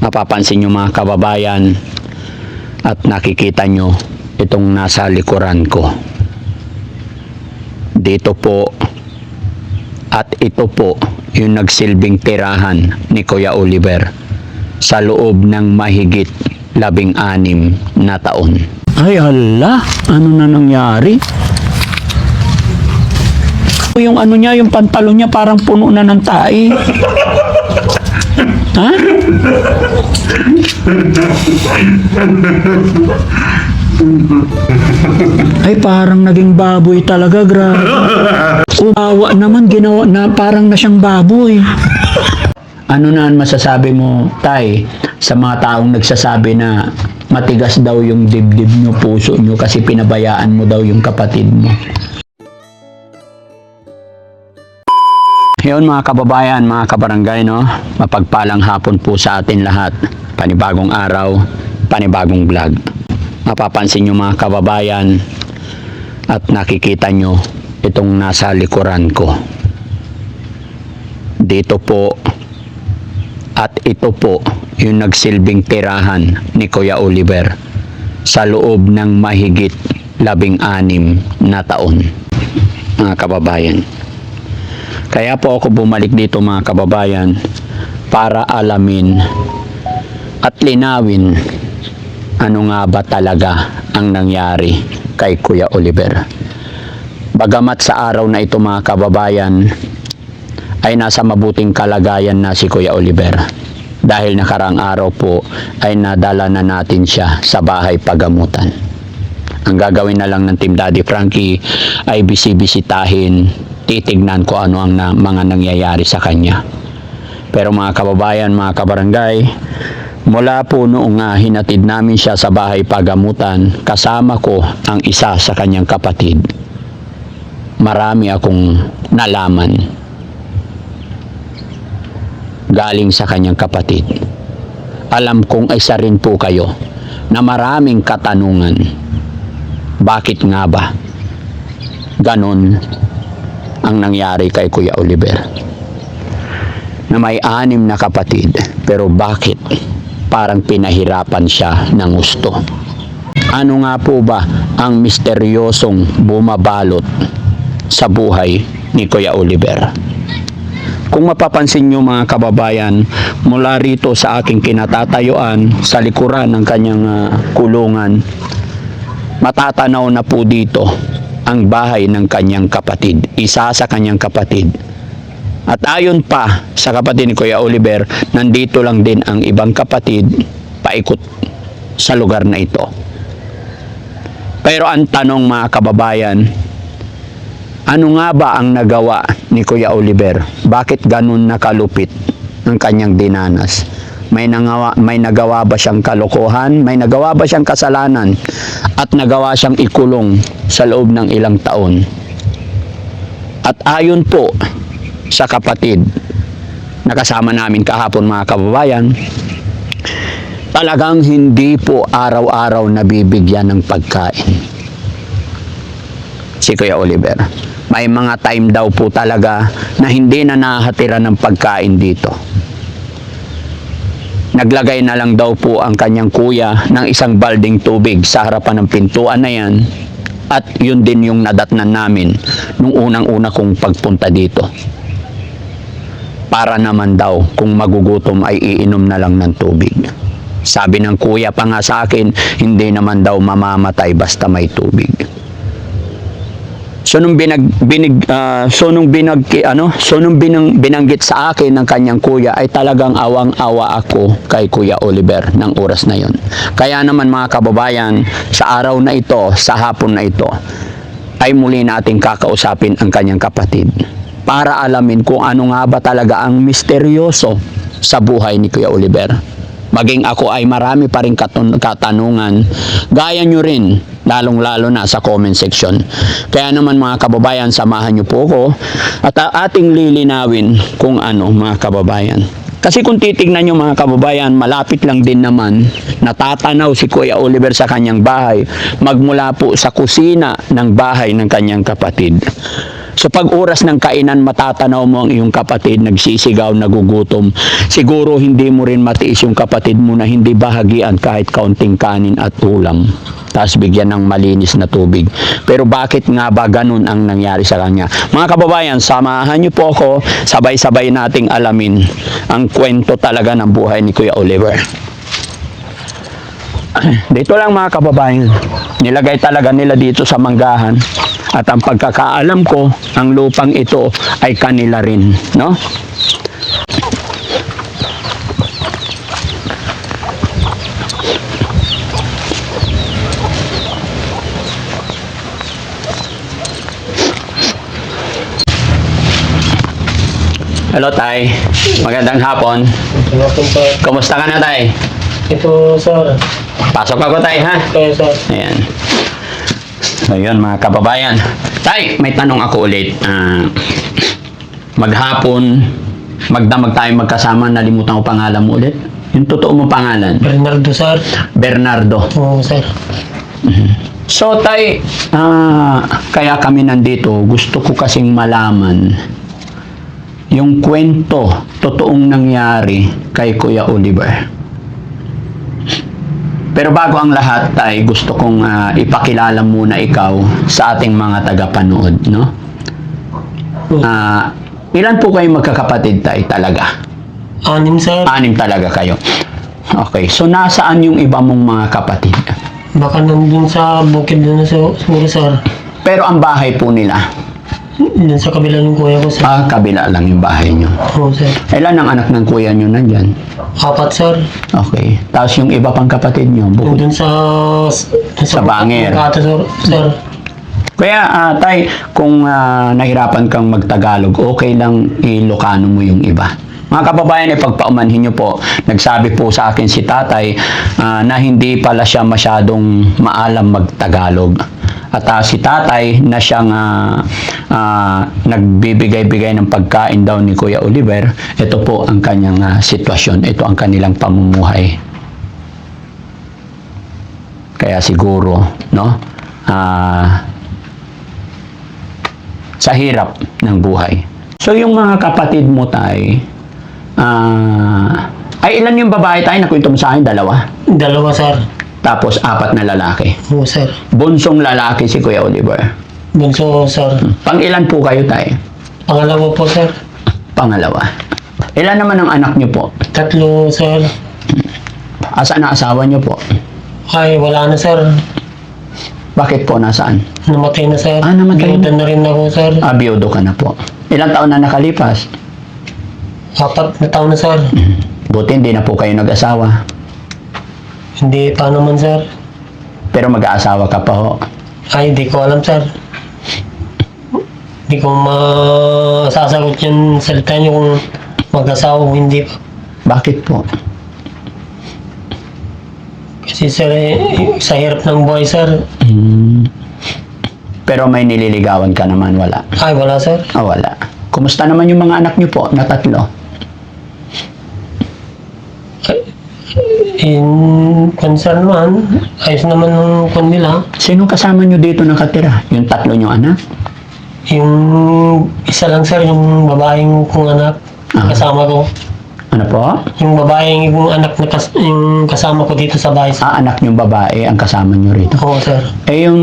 Mapapansin nyo mga kababayan at nakikita nyo itong nasa likuran ko. Dito po at ito po yung nagsilbing tirahan ni Kuya Oliver sa loob ng mahigit 16 na taon. Ay hala, ano na nangyari? Yung ano niya, yung pantalon niya parang puno na ng tae. Ha? Ay parang naging baboy talaga, grabe. Umawa naman, ginawa na parang na siyang baboy. Ano na masasabi mo, Tay, sa mga taong nagsasabi na matigas daw yung dibdib nyo, puso nyo kasi pinabayaan mo daw yung kapatid mo? Yun mga kababayan, mga kabarangay, no? Mapagpalang hapon po sa atin lahat. Panibagong araw, panibagong vlog. Mapapansin nyo mga kababayan at nakikita nyo itong nasa likuran ko. Dito po at ito po yung nagsilbing tirahan ni Kuya Oliver sa loob ng mahigit 16 na taon, mga kababayan. Kaya po ako bumalik dito mga kababayan para alamin at linawin ano nga ba talaga ang nangyari kay Kuya Oliver. Bagamat sa araw na ito mga kababayan ay nasa mabuting kalagayan na si Kuya Oliver dahil nakaraang araw po ay nadala na natin siya sa bahay pagamutan. Ang gagawin na lang ng Team Daddy Frankie ay bisitahin, titignan ko ano ang mga nangyayari sa kanya. Pero mga kababayan, mga kabarangay, mula po noong hinatid namin siya sa bahay pagamutan, kasama ko ang isa sa kanyang kapatid. Marami akong nalaman galing sa kanyang kapatid. Alam kong isa rin po kayo na maraming katanungan. Bakit nga ba ganon ang nangyari kay Kuya Oliver? Na may 6 na kapatid, pero bakit parang pinahirapan siya ng gusto? Ano nga po ba ang misteryosong bumabalot sa buhay ni Kuya Oliver? Kung mapapansin nyo mga kababayan, mula rito sa aking kinatatayuan, sa likuran ng kanyang kulungan, matatanaw na po dito ang bahay ng kanyang kapatid, isa sa kanyang kapatid. At ayon pa sa kapatid ni Kuya Oliver, nandito lang din ang ibang kapatid paikot sa lugar na ito. Pero ang tanong mga kababayan, ano nga ba ang nagawa ni Kuya Oliver? Bakit ganun nakalupit ang kanyang dinanas? May nagawa ba siyang kalokohan? May nagawa ba siyang kasalanan? At nagawa siyang ikulong sa loob ng ilang taon? At ayon po sa kapatid na kasama namin kahapon mga kababayan, talagang hindi po araw-araw nabibigyan ng pagkain si Kuya Oliver. May mga time daw po talaga na hindi na nahatira ng pagkain dito. Naglagay na lang daw po ang kanyang kuya ng isang balding tubig sa harapan ng pintuan na yan, at yun din yung nadatnan namin nung unang-una kong pagpunta dito. Para naman daw kung magugutom ay iinom na lang ng tubig. Sabi ng kuya pa nga sa akin, hindi naman daw mamamatay basta may tubig. So nung binanggit sa akin ng kanyang kuya ay talagang awang-awa ako kay Kuya Oliver ng oras na yon. Kaya naman mga kababayan, sa araw na ito, sa hapon na ito, ay muli nating kakausapin ang kanyang kapatid para alamin kung ano nga ba talaga ang misteryoso sa buhay ni Kuya Oliver. Maging ako ay marami pa rin katanungan, gaya nyo rin, lalong-lalo na sa comment section. Kaya naman mga kababayan, samahan nyo po ko at ating lilinawin kung ano mga kababayan. Kasi kung titignan nyo mga kababayan, malapit lang din naman natatanaw si Kuya Oliver sa kanyang bahay, magmula po sa kusina ng bahay ng kanyang kapatid. So pag oras ng kainan, matatanaw mo ang iyong kapatid, nagsisigaw, nagugutom. Siguro hindi mo rin matiis yung kapatid mo na hindi bahagian kahit kaunting kanin at ulam. Tapos bigyan ng malinis na tubig. Pero bakit nga ba ganun ang nangyari sa kanya? Mga kababayan, samahan niyo po ako, sabay-sabay nating alamin ang kwento talaga ng buhay ni Kuya Oliver. Dito lang mga kababayan, nilagay talaga nila dito sa manggahan. At ang pagkakaalam ko, ang lupang ito ay kanila rin, no? Hello, Tay. Magandang hapon. Kumusta ka na, Tay? Ito, sir. Pasok ako, Tay, ha? Kaya, sir. Ayan. So, yun, mga kababayan. Tay, may tanong ako ulit. Maghapon, magdamag tayo magkasama, nalimutan ko pangalan mo ulit. Yung totoo mo pangalan? Bernardo, sir. Bernardo. Oo, sir. So, Tay, kaya kami nandito, gusto ko kasing malaman yung kwento, totoong nangyari kay Kuya Oliver. Pero bago ang lahat, Tay, gusto kong ipakilala muna ikaw sa ating mga tagapanood, no? Ilan po kayo magkakapatid, Tay, talaga? 6, sir. 6 talaga kayo. Okay, so nasaan yung iba mong mga kapatid? Baka nandun sa bukid doon siguro, sir. Pero ang bahay po nila, Doon sa kabila ng kuya ko, sir. kabila lang yung bahay nyo. Oo, sir. Ilan ang anak ng kuya nyo nandyan? 4, sir. Okay. Tapos yung iba pang kapatid nyo, bukod. Doon sa Banger. Makati, sir. Kaya, Tay, kung nahirapan kang magtagalog, okay lang Ilocano mo yung iba. Mga kababayan, ipagpaumanhin nyo po, nagsabi po sa akin si Tatay na hindi pala siya masyadong maalam magtagalog. At si Tatay na siyang nagbibigay-bigay ng pagkain daw ni Kuya Oliver, ito po ang kanyang sitwasyon, ito ang kanilang pamumuhay. Kaya siguro, no, sa hirap ng buhay. So yung mga kapatid mo, Tay, ay ilan yung babae, Tay, nakwento mo sa akin? 2? 2, sir. Tapos 4 na lalaki. Oo, sir. Bunsong lalaki si Kuya Oliver. Bunso, sir. Pang ilan po kayo, Tay? Pangalawa po, sir. Pangalawa. Ilan naman ang anak niyo po? 3, sir. Asan na asawa niyo po? Ay, wala na, sir. Bakit po, nasaan? Namatay na, sir. Namatay na. Biyuda na rin ako, sir. Biyudo ka na po. Ilang taon na nakalipas? 4 na taon na, sir. Buti hindi na po kayo nag-asawa. Hindi pa naman, sir. Pero mag-aasawa ka pa ho. Ay, di ko alam, sir. Di ko masasagot yung salita niyo kung mag-asawa o hindi pa. Bakit po? Kasi, sir, sa hirap ng buhay, sir. Pero may nililigawan ka naman, wala? Ay, wala, sir. Wala. Kumusta naman yung mga anak niyo po na 3? In concern naman, ayos naman ng kwan nila. Sino kasama niyo dito nakatira? Yung 3 niyo anak? Yung isa lang, sir, yung babaeng kong anak, kasama ko. Ano po? Yung babaeng kong anak na yung kasama ko dito sa bahay. Anak niyong babae ang kasama niyo rito. Oo, sir. Yung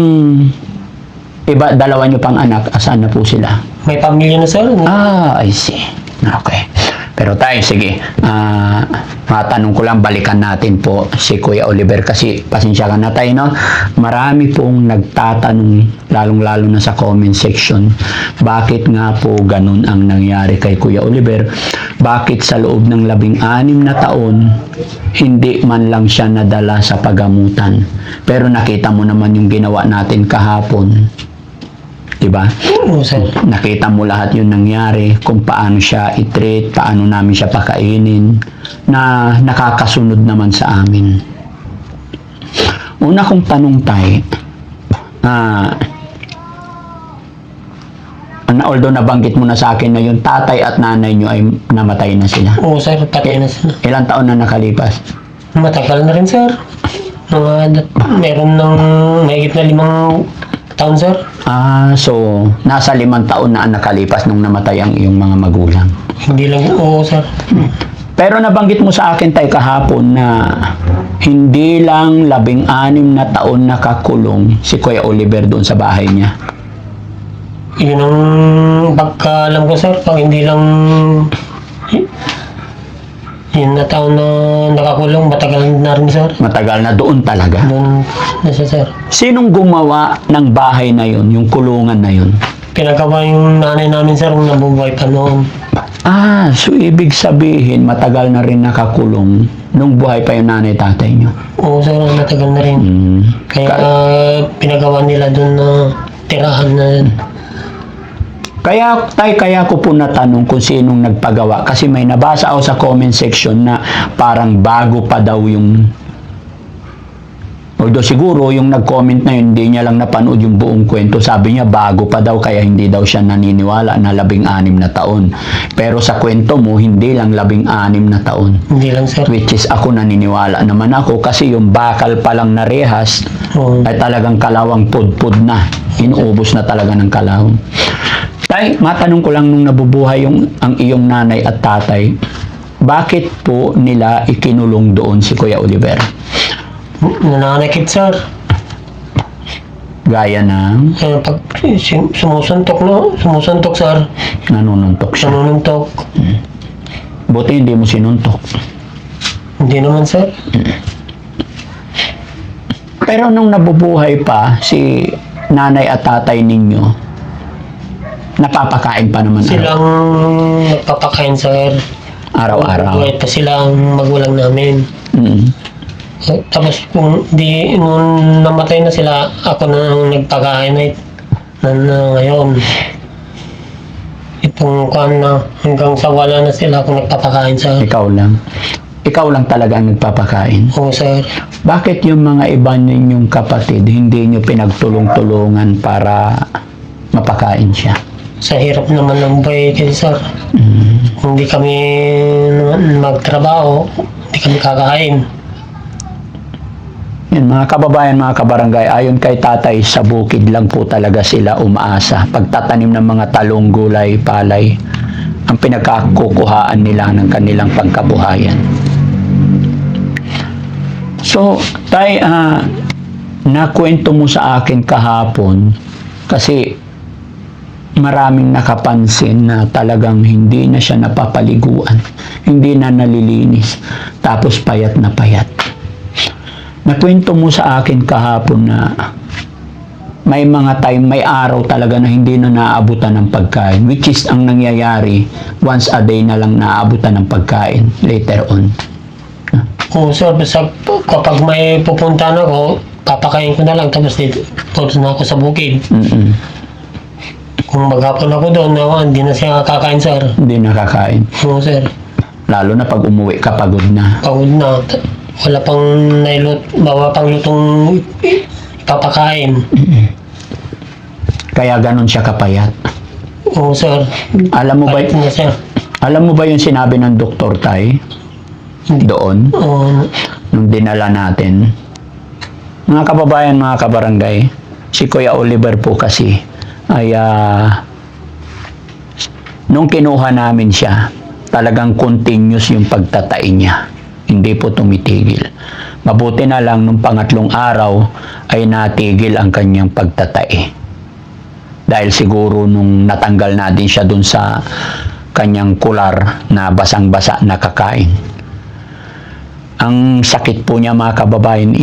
iba, 2 niyo pang anak, asan na po sila? May pamilya na, sir. I see. Okay. Pero Tay, sige, matanong ko lang, balikan natin po si Kuya Oliver kasi pasensya ka na, Tay, no? Marami pong nagtatanong, lalong-lalo na sa comment section, bakit nga po ganun ang nangyari kay Kuya Oliver? Bakit sa loob ng 16 na taon, hindi man lang siya nadala sa pagamutan? Pero nakita mo naman yung ginawa natin kahapon. Diba? Oo, sir. Nakita mo lahat yung nangyari, kung paano siya i-treat, paano namin siya pakainin, na nakakasunod naman sa amin. Una kong tanong, Tay, although nabanggit mo na sa akin na yung tatay at nanay nyo ay namatay na sila. Oo, sir. Patay na sila. Ilang taon na nakalipas? Matagal na rin, sir. Meron ng mahigit na taon, sir. So, nasa 5 taon na ang nakalipas nung namatay ang iyong mga magulang. Hindi lang, oo, sir. Pero nabanggit mo sa akin tayo kahapon na hindi lang 16 na taon nakakulong si Kuya Oliver doon sa bahay niya. Yun ang pagkaalam ko, sir. Pag hindi lang yun na taon na nakakulong, matagal na rin, sir. Matagal na doon talaga. Doon na siya, sir. Sinong gumawa ng bahay na yon, yung kulungan na yon? Pinagawa yung nanay namin, sir, nung nabubuhay pa noon. So ibig sabihin, matagal na rin nakakulong nung buhay pa yung nanay tatay nyo. Oo, sir, matagal na rin. Kaya pinagawa nila doon na tirahan na yun. Kaya ko po natanong kung sinong nagpagawa kasi may nabasa ako sa comment section na parang bago pa daw yung, although siguro yung nag-comment na yun, hindi niya lang napanood yung buong kwento. Sabi niya bago pa daw kaya hindi daw siya naniniwala na 16 na taon. Pero sa kwento mo, hindi lang 16 na taon. Hindi lang, sir. Which is ako naniniwala naman ako kasi yung bakal pa lang na rehas Oo. ay talagang kalawang pudpud na. Inuubos na talaga ng kalawang. Tay, matanong ko lang nung nabubuhay ang iyong nanay at tatay, bakit po nila ikinulong doon si Kuya Oliver? Nananakit, sir. Gaya ng Pag sumusuntok, sir. nanununtok siya. Nanununtok. Buti hindi mo sinuntok. Hindi naman, sir. Pero nung nabubuhay pa si nanay at tatay ninyo, napapakain pa naman Silang nagpapakain, sir. araw-araw. Buhay pa silang magulang namin. Mm. Tapos nung namatay na sila, ako na ang nagpakain na ngayon. Itong kuan na hanggang sa wala na sila ako nagpapakain, sir. Ikaw lang talaga ang nagpapakain. Oo, sir. Bakit yung mga iba ninyong kapatid hindi nyo pinagtulong-tulungan para mapakain siya? Sa hirap naman ng buhay kasi, sir. Hindi kami magtrabaho, hindi kami kakain. Yan, mga kababayan, mga kabarangay, ayon kay tatay, sa bukid lang po talaga sila umaasa. Pagtatanim ng mga talong, gulay, palay, ang pinagkakukuhaan nila ng kanilang pangkabuhayan. So, tay, nakwento mo sa akin kahapon kasi maraming nakapansin na talagang hindi na siya napapaliguan, hindi na nalilinis, tapos payat na payat. Nakwento mo sa akin kahapon na may mga time, may araw talaga na hindi na naaabutan ng pagkain, which is ang nangyayari, once a day na lang naaabutan ng pagkain later on. Oo, sir. Kapag may pupuntahan ako, papakain ko na lang, tapos dito na ako sa bukid. Kung maghapon ako doon, hindi na siya kakain, sir. Hindi nakakain. Oo, sir. Lalo na pag umuwi ka, pagod na. Pagod na. Wala pang bawa pang lutong ipapakain. Kaya ganun siya kapayat. Oo, sir. Alam mo ba, Palit na siya. alam mo ba yung sinabi ng doktor, tay? Doon, Oo. nung dinala natin. Mga kababayan, mga kabarangay, si Kuya Oliver po kasi ay nung kinuha namin siya, talagang continuous yung pagtatai niya. Hindi po tumitigil. Mabuti na lang nung pangatlong araw ay natigil ang kanyang pagtatai. Dahil siguro nung natanggal natin siya dun sa kanyang kular na basang-basa na kakain. Ang sakit po niya, mga kababayan,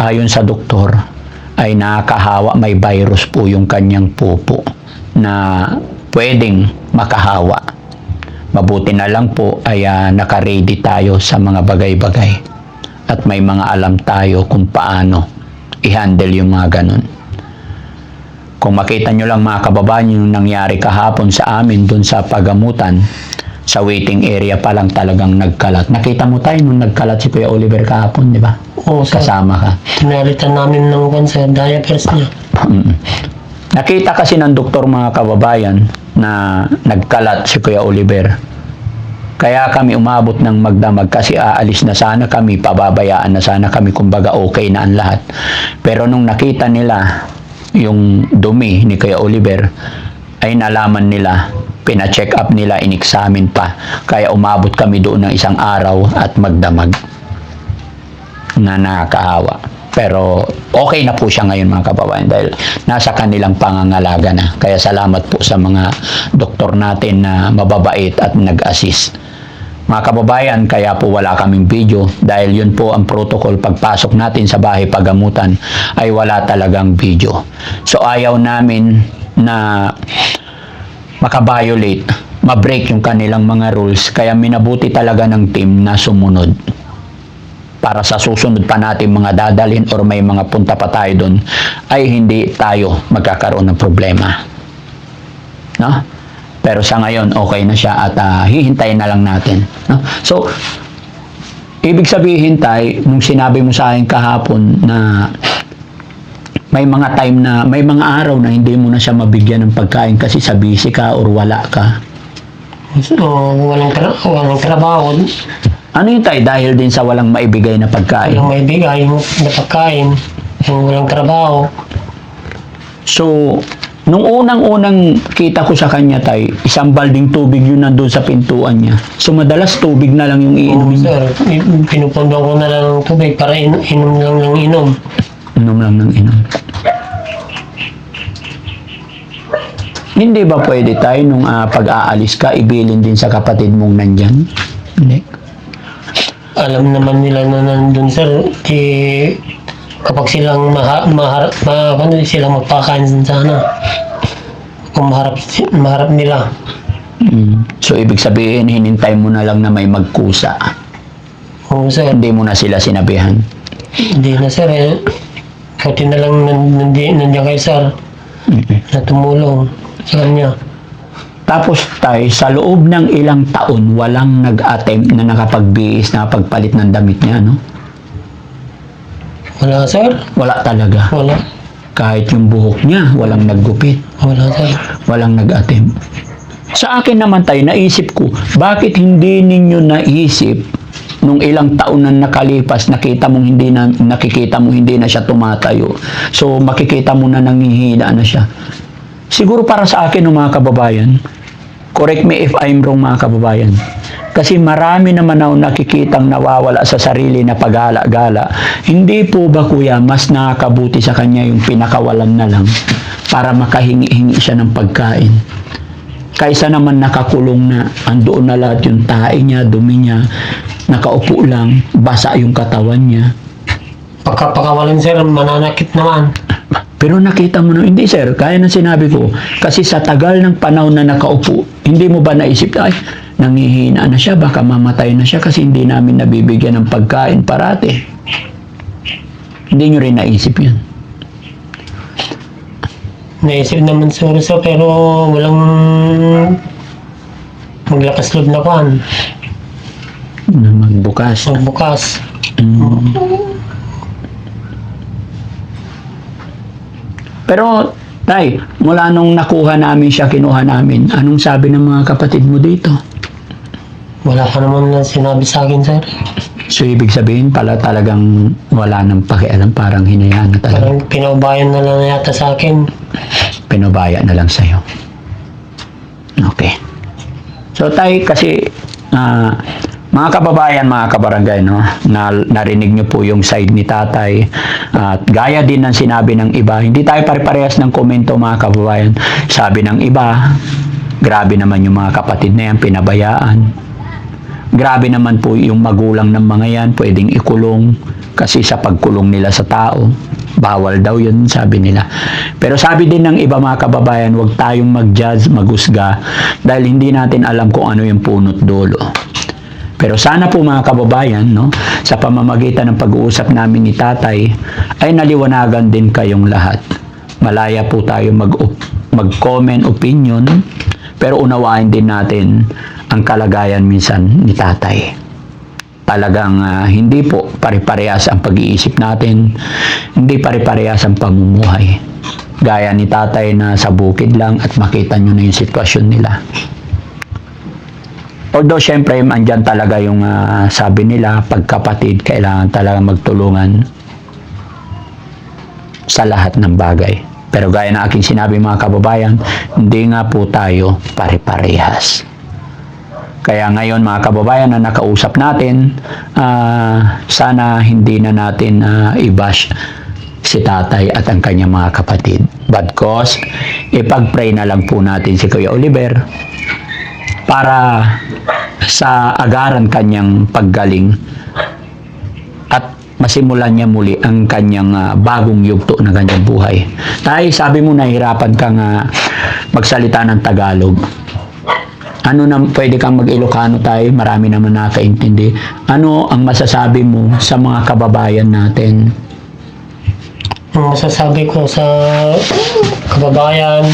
ayon sa doktor, ay nakakahawa, may virus po yung kanyang pupo na pwedeng makahawa. Mabuti na lang po ay naka-ready tayo sa mga bagay-bagay at may mga alam tayo kung paano i-handle yung mga ganun. Kung makita nyo lang, mga kababayan, yung nangyari kahapon sa amin dun sa pagamutan, sa waiting area pa lang talagang nagkalat. Nakita mo tayo nung nagkalat si Kuya Oliver kahapon, di ba? Oo, sir. Kasama ka. Pinalitan namin ng cancer, diapers niya. Nakita kasi ng doktor, mga kababayan, na nagkalat si Kuya Oliver. Kaya kami umabot ng magdamag kasi aalis na sana kami, pababayaan na sana kami, kumbaga okay na ang lahat. Pero nung nakita nila yung dumi ni Kuya Oliver, ay nalaman nila, pina-check up nila, in-examine pa. Kaya umabot kami doon ng isang araw at magdamag na nakakaawa. Pero okay na po siya ngayon mga kababayan dahil nasa kanilang pangangalaga na. Kaya salamat po sa mga doktor natin na mababait at nag-assist. Mga kababayan, kaya po wala kaming video dahil yun po ang protocol pagpasok natin sa bahay pagamutan ay wala talagang video. So ayaw namin na makabiolate, ma-break yung kanilang mga rules, kaya minabuti talaga ng team na sumunod. Para sa susunod pa natin mga dadalhin or may mga punta pa tayo doon, ay hindi tayo magkakaroon ng problema. No? Pero sa ngayon, okay na siya at hihintayin na lang natin. No? So, ibig sabihin tay, nung sinabi mo sa akin kahapon na may mga time na, may mga araw na hindi mo na siya mabigyan ng pagkain kasi sa busy ka or wala ka. So, walang trabaho. Ano yun tay? Dahil din sa walang maibigay na pagkain. Walang maibigay na pagkain. Walang trabaho. So, nung unang-unang kita ko sa kanya tay, isang balding tubig yun nandun sa pintuan niya. So, madalas tubig na lang yung iinom. Sir, pinupundo ko na lang ng tubig para inom lang ng inom. Inom lang ng inom. Hindi ba pwede tayo nung pag-aalis ka, ibilin din sa kapatid mong nandyan? Hindi. Alam naman nila na nandun, sir, kapag silang silang magpakain sana. Kung maharap nila. So, ibig sabihin, hinintay mo na lang na may magkusa. Oo, sir. Hindi mo na sila sinabihan. Hindi na, sir. Buti na lang nandiyan kayo, sir. Na tumulong sa kanya. Tapos tayo, sa loob ng ilang taon, walang nag-attempt na nakapagbiis, nakapagpalit ng damit niya, no? Wala, sir. Wala talaga. Wala. Kahit yung buhok niya, walang naggupit. Wala, sir. Walang nag-attempt. Sa akin naman tayo, naisip ko, bakit hindi ninyo naisip nung ilang taon na nakalipas, nakikita mo hindi na siya tumatayo. So, makikita mo na nangihina na siya. Siguro para sa akin, mga kababayan, correct me if I'm wrong mga kababayan, kasi marami naman ako nakikitang nawawala sa sarili na paggala-gala. Hindi po ba kuya, mas nakakabuti sa kanya yung pinakawalan na lang para makahingi-hingi siya ng pagkain? Kaysa naman nakakulong na, andoon na lahat yung tae niya, dumi niya, nakaupo lang, basa yung katawan niya. Pagkapakawalan, sir, mananakit naman. Pero nakita mo na, hindi sir, kaya na sinabi ko. Kasi sa tagal ng panahon na nakaupo, hindi mo ba naisip, ay, nangihina na siya, baka mamatay na siya kasi hindi namin nabibigyan ng pagkain parate. Hindi nyo rin naisip yun. Naisip naman, sir, pero walang maglakas loob na kan. Na magbukas. Magbukas. Pero, tay, mula nung nakuha namin siya, kinuha namin, anong sabi ng mga kapatid mo dito? Wala ka naman na sinabi sa akin, sir. So, ibig sabihin pala talagang wala nang pakialam, parang hinayaan na talaga. Parang pinaubayan na lang yata sa akin. Pinubaya na lang sa'yo. Okay. So, tay, kasi, mga kababayan, mga kabarangay, no, narinig nyo po yung side ni tatay. At gaya din ng sinabi ng iba, hindi tayo pare-parehas ng komento mga kababayan. Sabi ng iba, grabe naman yung mga kapatid na yan, pinabayaan. Grabe naman po yung magulang ng mga yan, pwedeng ikulong kasi sa pagkulong nila sa tao. Bawal daw yun, sabi nila. Pero sabi din ng iba mga kababayan, huwag tayong mag-judge, maghusga, dahil hindi natin alam kung ano yung punot dulo. Pero sana po mga kababayan, no, sa pamamagitan ng pag-uusap namin ni tatay, ay naliwanagan din kayong lahat. Malaya po tayo mag-comment, opinion, pero unawain din natin ang kalagayan minsan ni tatay. Talagang hindi po pare-parehas ang pag-iisip natin, hindi pare-parehas ang pamumuhay. Gaya ni tatay na sa bukid lang at makita nyo na yung sitwasyon nila. Although, syempre, andyan talaga yung sabi nila, pagkapatid, kailangan talaga magtulungan sa lahat ng bagay. Pero gaya na aking sinabi mga kababayan, hindi nga po tayo pare-parehas. Kaya ngayon mga kababayan na nakausap natin, sana hindi na natin i-bash si tatay at ang kanyang mga kapatid. But cause, ipag-pray na lang po natin si Kuya Oliver para sa agaran kanyang paggaling at masimulan niya muli ang kanyang bagong yugto na kanyang buhay. Tay, sabi mo nahihirapan kang magsalita ng Tagalog. Ano na pwede kang mag-Ilocano, tay? Marami naman nakaintindi. Ano ang masasabi mo sa mga kababayan natin? Ang masasabi ko sa kababayan,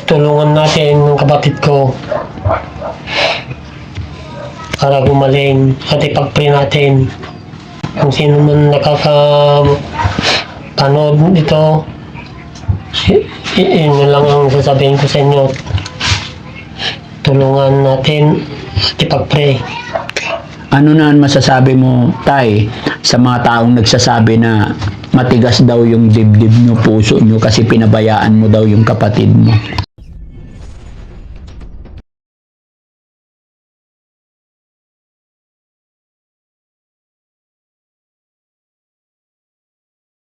tulungan natin ng kapatid ko para gumaling at ipag-pray natin. Kung sino man nakaka-panood nito, yun lang ang sasabihin ko sa inyo. Tulungan natin at ipag-pray. Ano na ang masasabi mo, tay, sa mga taong nagsasabi na matigas daw yung dibdib nyo, puso nyo kasi pinabayaan mo daw yung kapatid mo?